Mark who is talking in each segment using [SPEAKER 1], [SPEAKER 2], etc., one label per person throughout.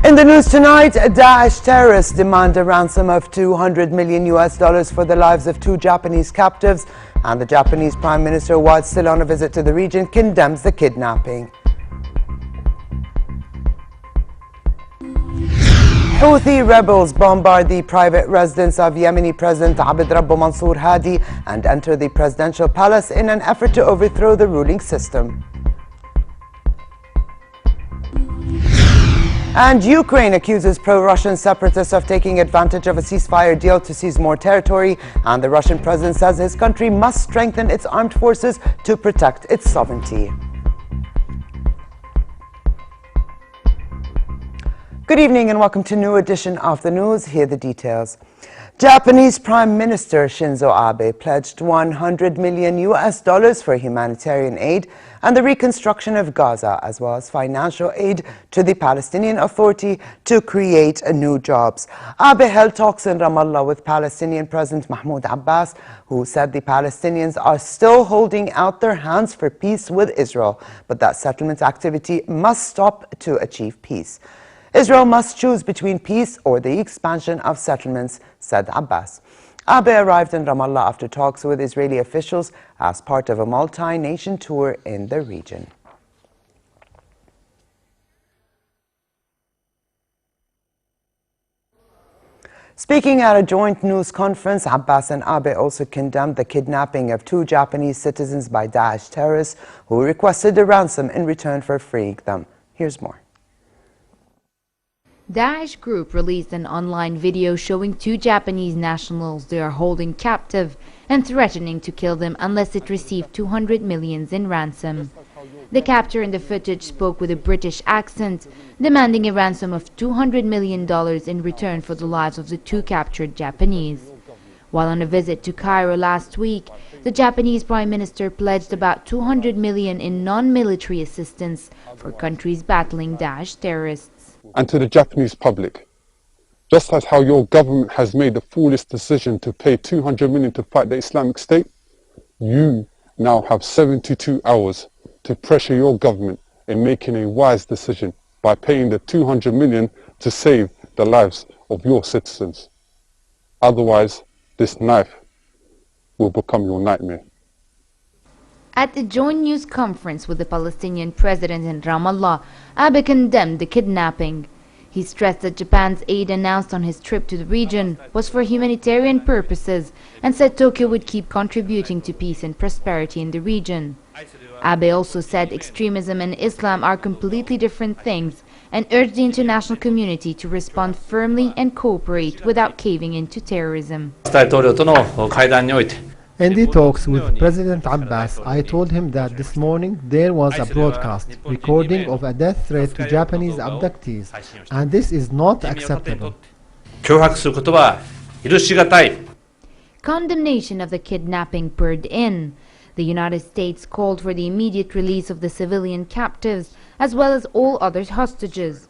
[SPEAKER 1] In the news tonight, Daesh terrorists demand a ransom of $200 million for the lives of 2 Japanese captives, and the Japanese Prime Minister, while still on a visit to the region, condemns the kidnapping. Houthi rebels bombard the private residence of Yemeni President Abd Rabbu Mansour Hadi and enter the presidential palace in an effort to overthrow the ruling system. And Ukraine accuses pro-Russian separatists of taking advantage of a ceasefire deal to seize more territory, and the Russian president says his country must strengthen its armed forces to protect its sovereignty. Good evening and welcome to a new edition of the news. Here are the details. Japanese Prime Minister Shinzo Abe pledged $100 million for humanitarian aid and the reconstruction of Gaza, as well as financial aid to the Palestinian Authority to create new jobs. Abe held talks in Ramallah with Palestinian President Mahmoud Abbas, who said the Palestinians are still holding out their hands for peace with Israel, but that settlement activity must stop to achieve peace. Israel must choose between peace or the expansion of settlements, said Abbas. Abe arrived in Ramallah after talks with Israeli officials as part of a multi-nation tour in the region. Speaking at a joint news conference, Abbas and Abe also condemned the kidnapping of 2 Japanese citizens by Daesh terrorists who requested a ransom in return for freeing them. Here's more.
[SPEAKER 2] Daesh group released an online video showing 2 Japanese nationals they are holding captive and threatening to kill them unless it received $200 million in ransom. The captor in the footage spoke with a British accent, demanding a ransom of $200 million in return for the lives of the 2 captured Japanese. While on a visit to Cairo last week, the Japanese Prime Minister pledged about $200 million in non-military assistance for countries battling Daesh terrorists.
[SPEAKER 3] And to the Japanese public, just as how your government has made the foolish decision to pay $200 million to fight the Islamic State, you now have 72 hours to pressure your government in making a wise decision by paying the $200 million to save the lives of your citizens. Otherwise, this knife will become your nightmare.
[SPEAKER 2] At the joint news conference with the Palestinian president in Ramallah, Abe condemned the kidnapping. He stressed that Japan's aid announced on his trip to the region was for humanitarian purposes and said Tokyo would keep contributing to peace and prosperity in the region. Abe also said extremism and Islam are completely different things and urged the international community to respond firmly and cooperate without caving into terrorism.
[SPEAKER 4] In the talks with President Abbas, I told him that this morning there was a broadcast recording of a death threat to Japanese abductees, and this is not acceptable.
[SPEAKER 2] Condemnation of the kidnapping poured in. The United States called for the immediate release of the civilian captives as well as all other hostages.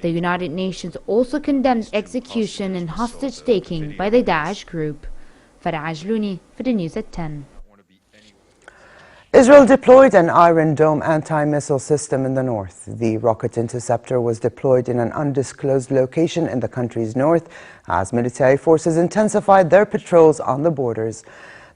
[SPEAKER 2] The United Nations also condemned execution and hostage-taking by the Daesh group. Faraj Looney for the news at 10.
[SPEAKER 1] Israel deployed an Iron Dome anti-missile system in the north. The rocket interceptor was deployed in an undisclosed location in the country's north as military forces intensified their patrols on the borders.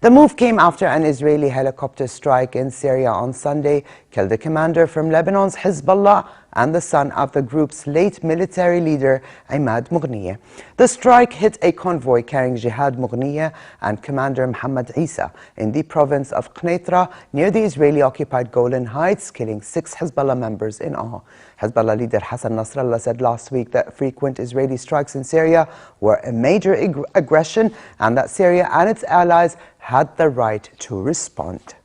[SPEAKER 1] The move came after an Israeli helicopter strike in Syria on Sunday killed a commander from Lebanon's Hezbollah and the son of the group's late military leader, Imad Mughniyeh. The strike hit a convoy carrying Jihad Mughniyeh and Commander Mohammed Isa in the province of Qneitra near the Israeli-occupied Golan Heights, killing 6 Hezbollah members in all. Hezbollah leader Hassan Nasrallah said last week that frequent Israeli strikes in Syria were a major aggression and that Syria and its allies had the right to respond.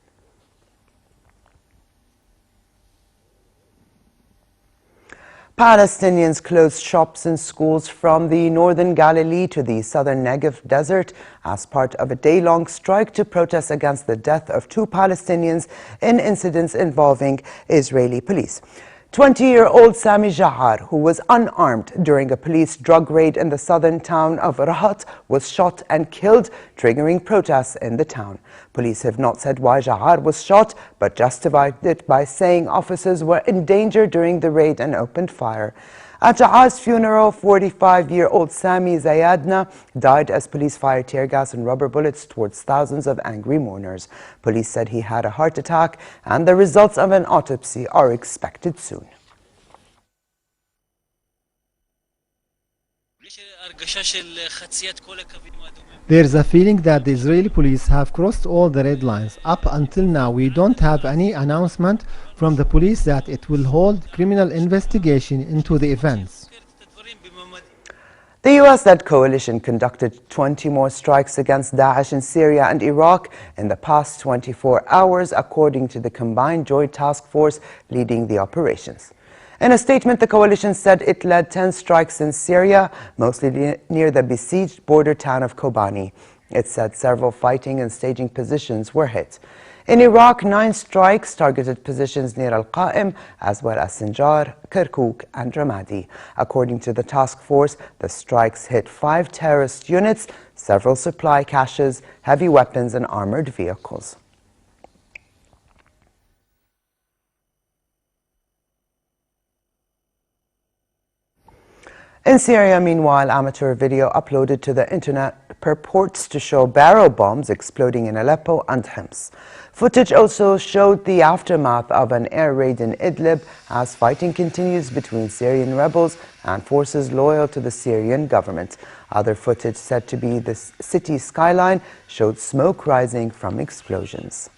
[SPEAKER 1] Palestinians closed shops and schools from the northern Galilee to the southern Negev desert as part of a day-long strike to protest against the death of 2 Palestinians in incidents involving Israeli police. 20-year-old Sami Jahar, who was unarmed during a police drug raid in the southern town of Rahat, was shot and killed, triggering protests in the town. Police have not said why Jahar was shot, but justified it by saying officers were in danger during the raid and opened fire. At Ja'ad's funeral, 45-year-old Sami Zayadna died as police fired tear gas and rubber bullets towards thousands of angry mourners. Police said he had a heart attack and the results of an autopsy are expected soon.
[SPEAKER 4] There's a feeling that the Israeli police have crossed all the red lines. Up until now, we don't have any announcement from the police that it will hold criminal investigation into the events.
[SPEAKER 1] The US-led coalition conducted 20 more strikes against Daesh in Syria and Iraq in the past 24 hours, according to the combined joint task force leading the operations. In a statement, the coalition said it led 10 strikes in Syria, mostly near the besieged border town of Kobani. It said several fighting and staging positions were hit. In Iraq, 9 strikes targeted positions near Al-Qa'im, as well as Sinjar, Kirkuk and Ramadi. According to the task force, the strikes hit 5 terrorist units, several supply caches, heavy weapons and armored vehicles. In Syria, meanwhile, amateur video uploaded to the internet purports to show barrel bombs exploding in Aleppo and Hims. Footage also showed the aftermath of an air raid in Idlib as fighting continues between Syrian rebels and forces loyal to the Syrian government. Other footage said to be the city skyline showed smoke rising from explosions.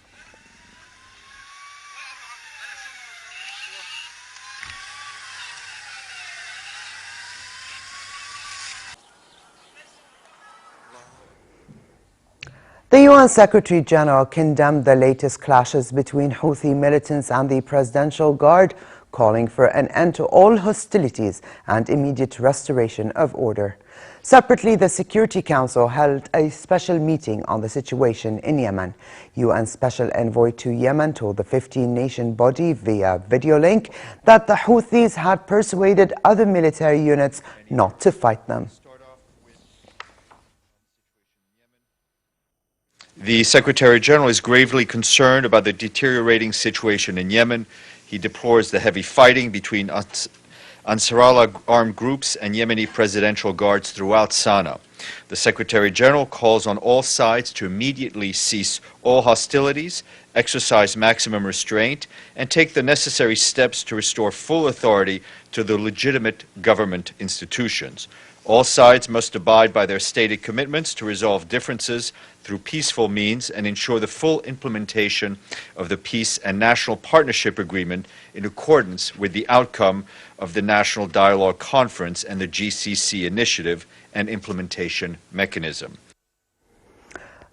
[SPEAKER 1] The UN Secretary General condemned the latest clashes between Houthi militants and the Presidential Guard, calling for an end to all hostilities and immediate restoration of order. Separately, the Security Council held a special meeting on the situation in Yemen. UN Special Envoy to Yemen told the 15-nation body via video link that the Houthis had persuaded other military units not to fight them.
[SPEAKER 5] The Secretary General is gravely concerned about the deteriorating situation in Yemen. He deplores the heavy fighting between Ansarallah armed groups and Yemeni presidential guards throughout Sana'a. The Secretary General calls on all sides to immediately cease all hostilities, exercise maximum restraint, and take the necessary steps to restore full authority to the legitimate government institutions. All sides must abide by their stated commitments to resolve differences through peaceful means and ensure the full implementation of the Peace and National Partnership Agreement in accordance with the outcome of the National Dialogue Conference and the GCC initiative and implementation mechanism.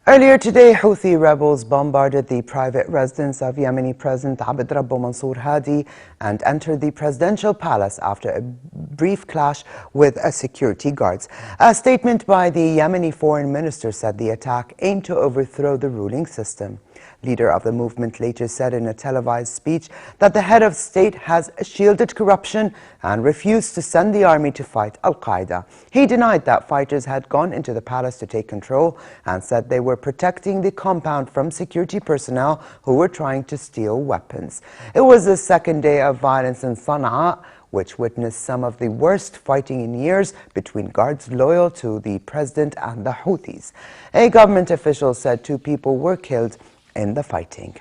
[SPEAKER 1] Earlier today, Houthi rebels bombarded the private residence of Yemeni President Abd Rabbu Mansour Hadi and entered the presidential palace after a brief clash with security guards. A statement by the Yemeni foreign minister said the attack aimed to overthrow the ruling system. Leader of the movement later said in a televised speech that the head of state has shielded corruption and refused to send the army to fight Al-Qaeda. He denied that fighters had gone into the palace to take control and said they were protecting the compound from security personnel who were trying to steal weapons. It was the second day of violence in Sana'a, which witnessed some of the worst fighting in years between guards loyal to the president and the Houthis. A government official said 2 people were killed in the fighting.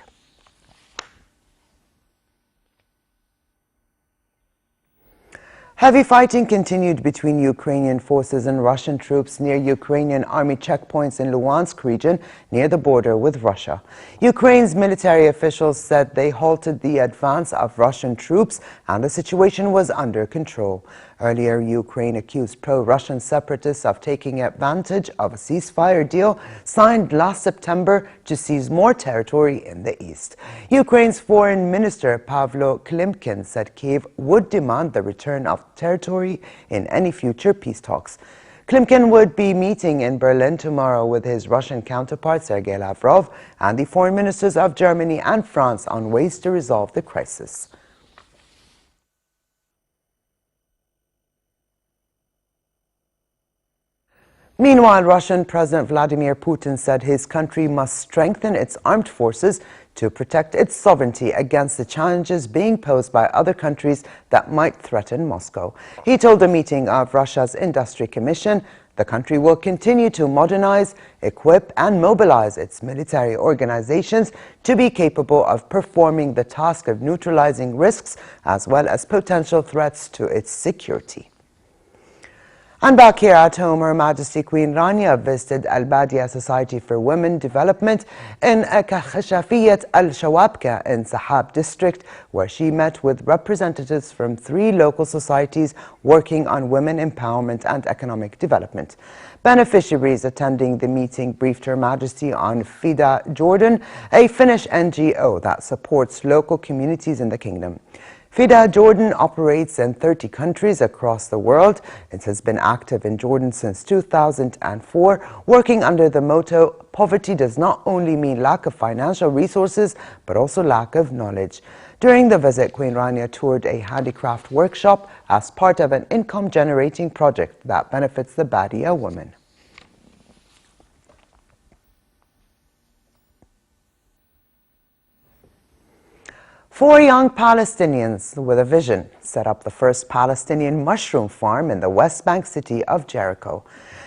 [SPEAKER 1] Heavy fighting continued between Ukrainian forces and Russian troops near Ukrainian army checkpoints in Luhansk region near the border with Russia. Ukraine's military officials said they halted the advance of Russian troops and the situation was under control. Earlier, Ukraine accused pro-Russian separatists of taking advantage of a ceasefire deal signed last September to seize more territory in the east. Ukraine's Foreign Minister Pavlo Klimkin said Kyiv would demand the return of territory in any future peace talks. Klimkin would be meeting in Berlin tomorrow with his Russian counterpart Sergei Lavrov and the foreign ministers of Germany and France on ways to resolve the crisis. Meanwhile, Russian President Vladimir Putin said his country must strengthen its armed forces to protect its sovereignty against the challenges being posed by other countries that might threaten Moscow. He told a meeting of Russia's Industry Commission the country will continue to modernize, equip, and mobilize its military organizations to be capable of performing the task of neutralizing risks as well as potential threats to its security. And back here at home, Her Majesty Queen Rania visited Al-Badia Society for Women Development in Khashafiyat Al-Shawabka in Sahab district, where she met with representatives from 3 local societies working on women empowerment and economic development. Beneficiaries attending the meeting briefed Her Majesty on FIDA Jordan, a Finnish NGO that supports local communities in the kingdom. FIDA Jordan operates in 30 countries across the world. It has been active in Jordan since 2004, working under the motto, "Poverty does not only mean lack of financial resources, but also lack of knowledge." During the visit, Queen Rania toured a handicraft workshop as part of an income-generating project that benefits the Badia women. Four young Palestinians with a vision set up the first Palestinian mushroom farm in the West Bank city of Jericho.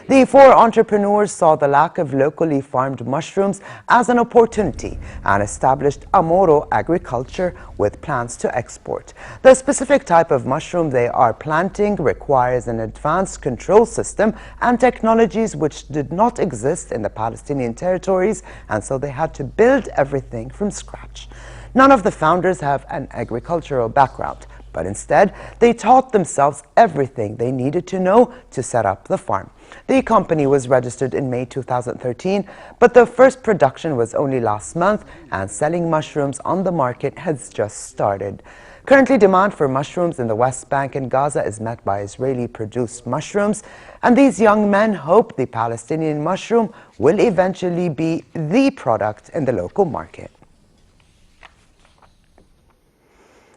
[SPEAKER 1] The 4 entrepreneurs saw the lack of locally farmed mushrooms as an opportunity and established Amoro Agriculture with plans to export. The specific type of mushroom they are planting requires an advanced control system and technologies which did not exist in the Palestinian territories, and so they had to build everything from scratch. None of the founders have an agricultural background, but instead they taught themselves everything they needed to know to set up the farm. The company was registered in May 2013, but the first production was only last month, and selling mushrooms on the market has just started. Currently, demand for mushrooms in the West Bank and Gaza is met by Israeli-produced mushrooms, and these young men hope the Palestinian mushroom will eventually be the product in the local market.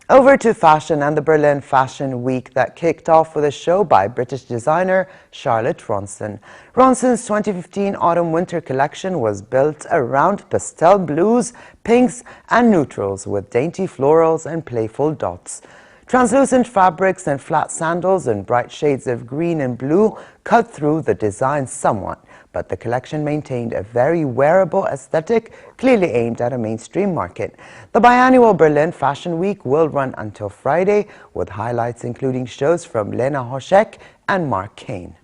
[SPEAKER 1] Over to fashion and the Berlin Fashion Week that kicked off with a show by British designer Charlotte Ronson. Ronson's 2015 autumn-winter collection was built around pastel blues, pinks, and neutrals with dainty florals and playful dots. Translucent fabrics and flat sandals in bright shades of green and blue cut through the design somewhat, but the collection maintained a very wearable aesthetic, clearly aimed at a mainstream market. The biannual Berlin Fashion Week will run until Friday, with highlights including shows from Lena Hoschek and Mark Kane.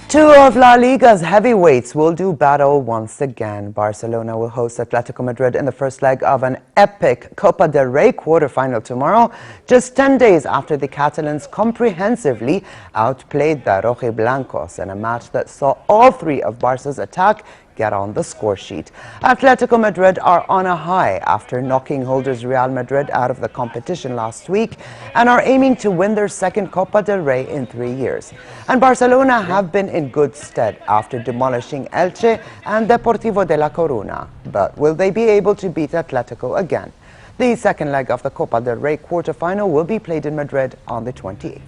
[SPEAKER 1] Two of La Liga's heavyweights will do battle once again. Barcelona will host Atletico Madrid in the first leg of an epic Copa del Rey quarterfinal tomorrow, just 10 days after the Catalans comprehensively outplayed the Rojiblancos in a match that saw all 3 of Barca's attack get on the score sheet. Atletico Madrid are on a high after knocking holders Real Madrid out of the competition last week and are aiming to win their second Copa del Rey in 3 years. And Barcelona have been in good stead after demolishing Elche and Deportivo de La Coruna. But will they be able to beat Atletico again? The second leg of the Copa del Rey quarterfinal will be played in Madrid on the 28th.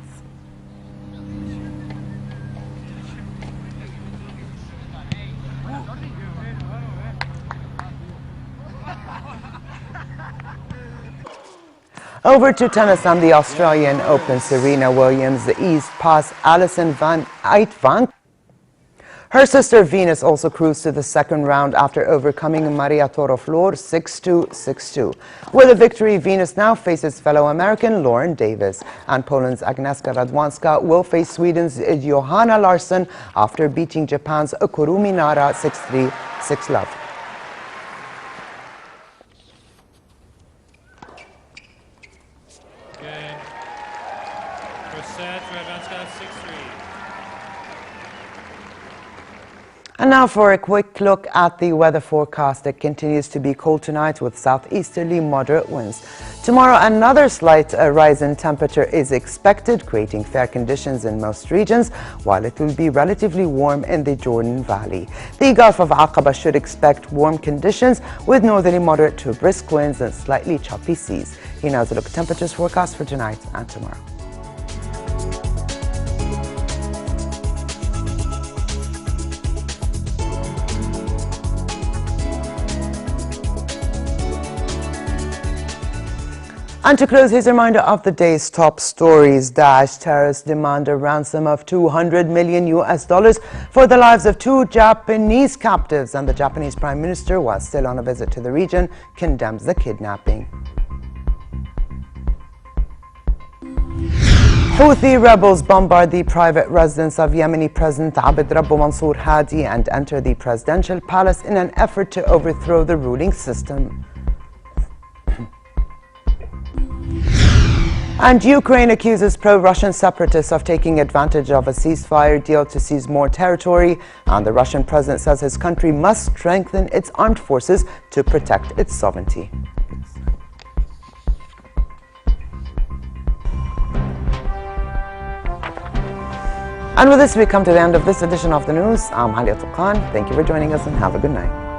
[SPEAKER 1] Over to tennis and the Australian Open. Serena Williams eased past Alison van Uytvanck. Her sister Venus also cruised to the second round after overcoming Maria Toroflor 6-2, 6-2. With a victory, Venus now faces fellow American Lauren Davis, and Poland's Agnieszka Radwanska will face Sweden's Johanna Larsson after beating Japan's Kurumi Nara 6-3, 6-love. And now for a quick look at the weather forecast. It continues to be cold tonight with southeasterly moderate winds. Tomorrow, another slight rise in temperature is expected, creating fair conditions in most regions, while it will be relatively warm in the Jordan Valley. The Gulf of Aqaba should expect warm conditions with northerly moderate to brisk winds and slightly choppy seas. Here now is a look at temperatures forecast for tonight and tomorrow. And to close, here's a reminder of the day's top stories. Daesh terrorists demand a ransom of $200 million for the lives of 2 Japanese captives, and the Japanese Prime Minister, while still on a visit to the region, condemns the kidnapping. Houthi rebels bombard the private residence of Yemeni President Abd Rabbu Mansour Hadi and enter the presidential palace in an effort to overthrow the ruling system. And Ukraine accuses pro-Russian separatists of taking advantage of a ceasefire deal to seize more territory. And the Russian president says his country must strengthen its armed forces to protect its sovereignty. And with this, we come to the end of this edition of the news. I'm Aliya Tulqan. Thank you for joining us and have a good night.